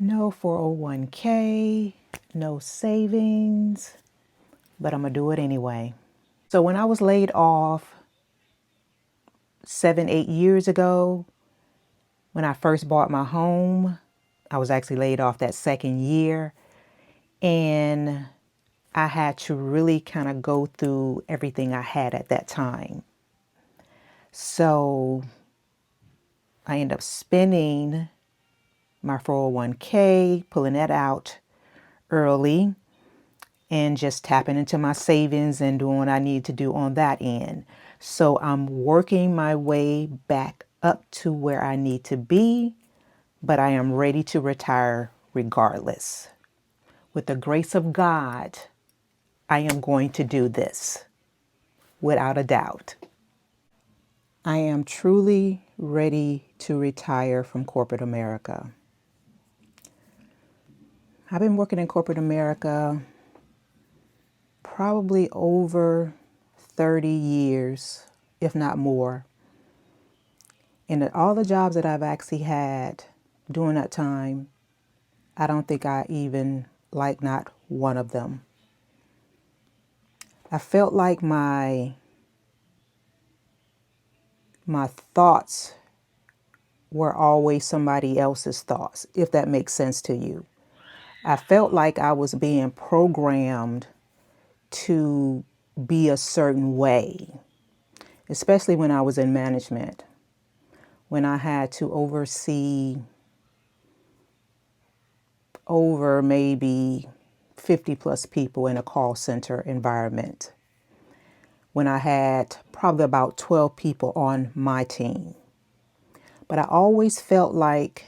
No 401k, no savings, but I'm going to do it anyway. So when I was laid off 7, 8 years ago, when I first bought my home, I was actually laid off that second year. And I had to really kind of go through everything I had at that time. So I ended up spending my 401k, pulling that out early, and just tapping into my savings and doing what I need to do on that end. So I'm working my way back up to where I need to be, but I am ready to retire regardless. With the grace of God, I am going to do this without a doubt. I am truly ready to retire from corporate America. I've been working in corporate America probably over 30 years, if not more. And all the jobs that I've actually had during that time, I don't think I even like not one of them. I felt like my thoughts were always somebody else's thoughts, if that makes sense to you. I felt like I was being programmed to be a certain way, especially when I was in management, when I had to oversee over maybe 50 plus people in a call center environment, when I had probably about 12 people on my team. But I always felt like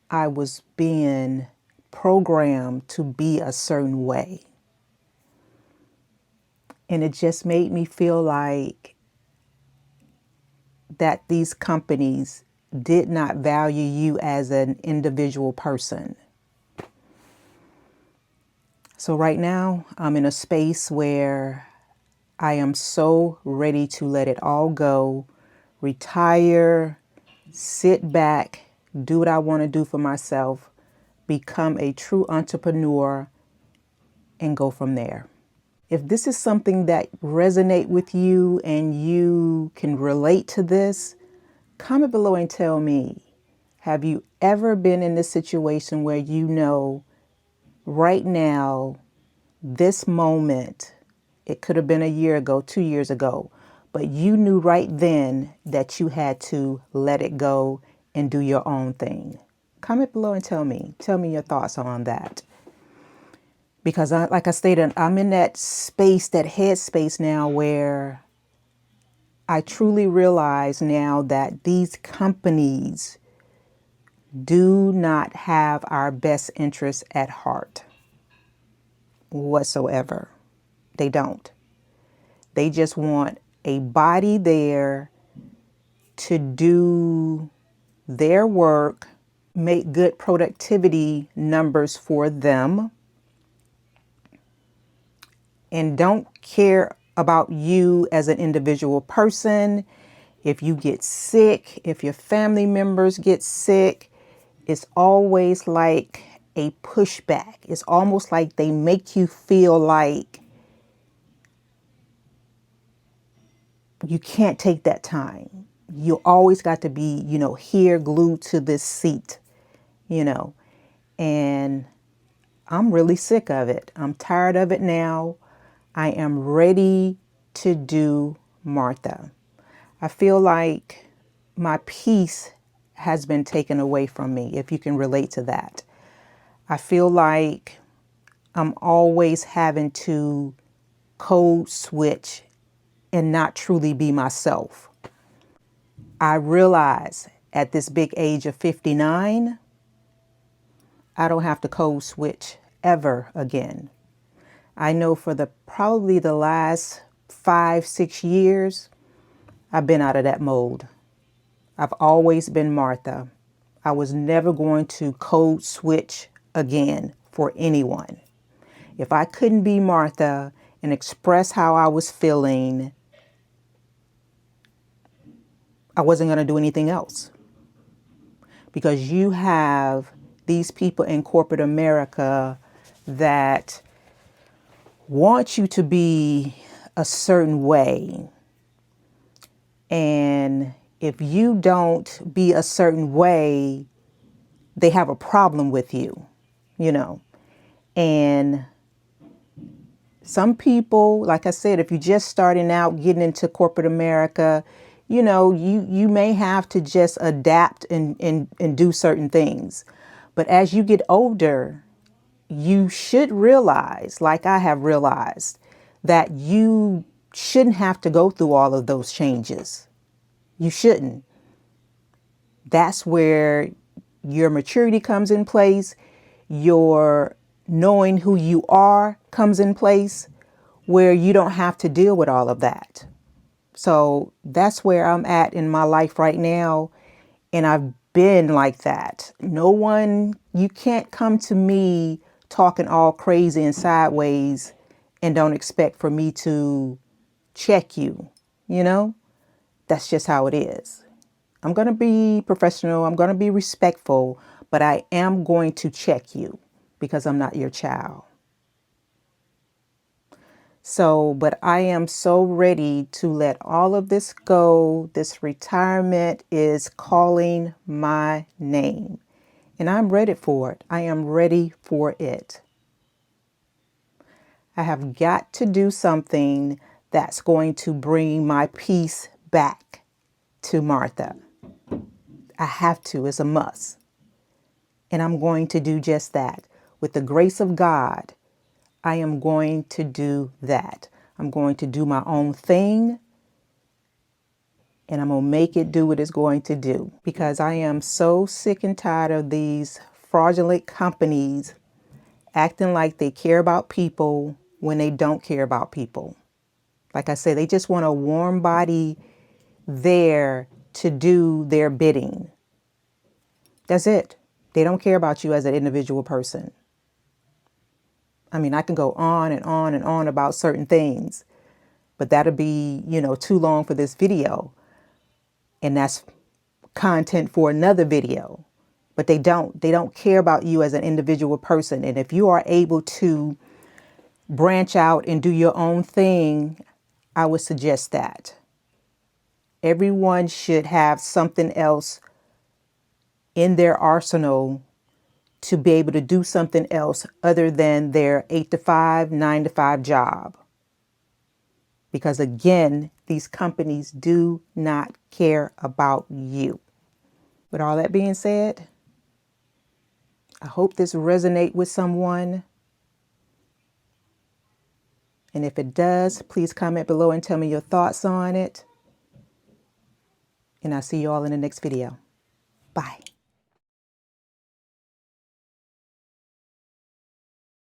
I was being programmed to be a certain way. And it just made me feel like that these companies did not value you as an individual person. So right now, I'm in a space where I am so ready to let it all go, retire, sit back, do what I want to do for myself, become a true entrepreneur, and go from there. If this is something that resonates with you and you can relate to this, comment below and tell me, have you ever been in this situation where you know right now, this moment, it could have been a year ago, 2 years ago, but you knew right then that you had to let it go and do your own thing? Comment below and tell me your thoughts on that. Because like I stated, I'm in that space, that headspace now where I truly realize now that these companies do not have our best interests at heart whatsoever. They don't. They just want a body there to do their work, make good productivity numbers for them, and don't care about you as an individual person. If you get sick, if your family members get sick, it's always like a pushback. It's almost like they make you feel like you can't take that time. You always got to be, here glued to this seat, and I'm really sick of it. I'm tired of it now. I am ready to do Martha. I feel like my peace has been taken away from me, if you can relate to that. I feel like I'm always having to code switch and not truly be myself. I realize at this big age of 59, I don't have to code switch ever again. I know for probably the last 5, 6 years, I've been out of that mode. I've always been Martha. I was never going to code switch again for anyone. If I couldn't be Martha and express how I was feeling, I wasn't going to do anything else. Because you have these people in corporate America that want you to be a certain way. And if you don't be a certain way, they have a problem with you, you know. And some people, like I said, if you're just starting out getting into corporate America, you know, you may have to just adapt and do certain things. But as you get older, you should realize, like I have realized, that you shouldn't have to go through all of those changes. You shouldn't. That's where your maturity comes in place. Your knowing who you are comes in place, where you don't have to deal with all of that. So that's where I'm at in my life right now. And I've been like that. No one, you can't come to me talking all crazy and sideways and don't expect for me to check you, you know? That's just how it is. I'm going to be professional. I'm going to be respectful, but I am going to check you because I'm not your child. So, but I am so ready to let all of this go. This retirement is calling my name, and I'm ready for it. I am ready for it. I have got to do something that's going to bring my peace back to Martha. I have to, it's a must. And I'm going to do just that. With the grace of God, I am going to do that. I'm going to do my own thing, and I'm going to make it do what it's going to do, because I am so sick and tired of these fraudulent companies acting like they care about people when they don't care about people. Like I said, they just want a warm body there to do their bidding. That's it. They don't care about you as an individual person. I mean, I can go on and on and on about certain things, but that'll be, you know, too long for this video. And that's content for another video. But they don't care about you as an individual person. And if you are able to branch out and do your own thing, I would suggest that. Everyone should have something else in their arsenal to be able to do something else other than their 8 to 5, 9 to 5 job. Because again, these companies do not care about you. With all that being said, I hope this resonates with someone. And if it does, please comment below and tell me your thoughts on it. And I'll see you all in the next video. Bye.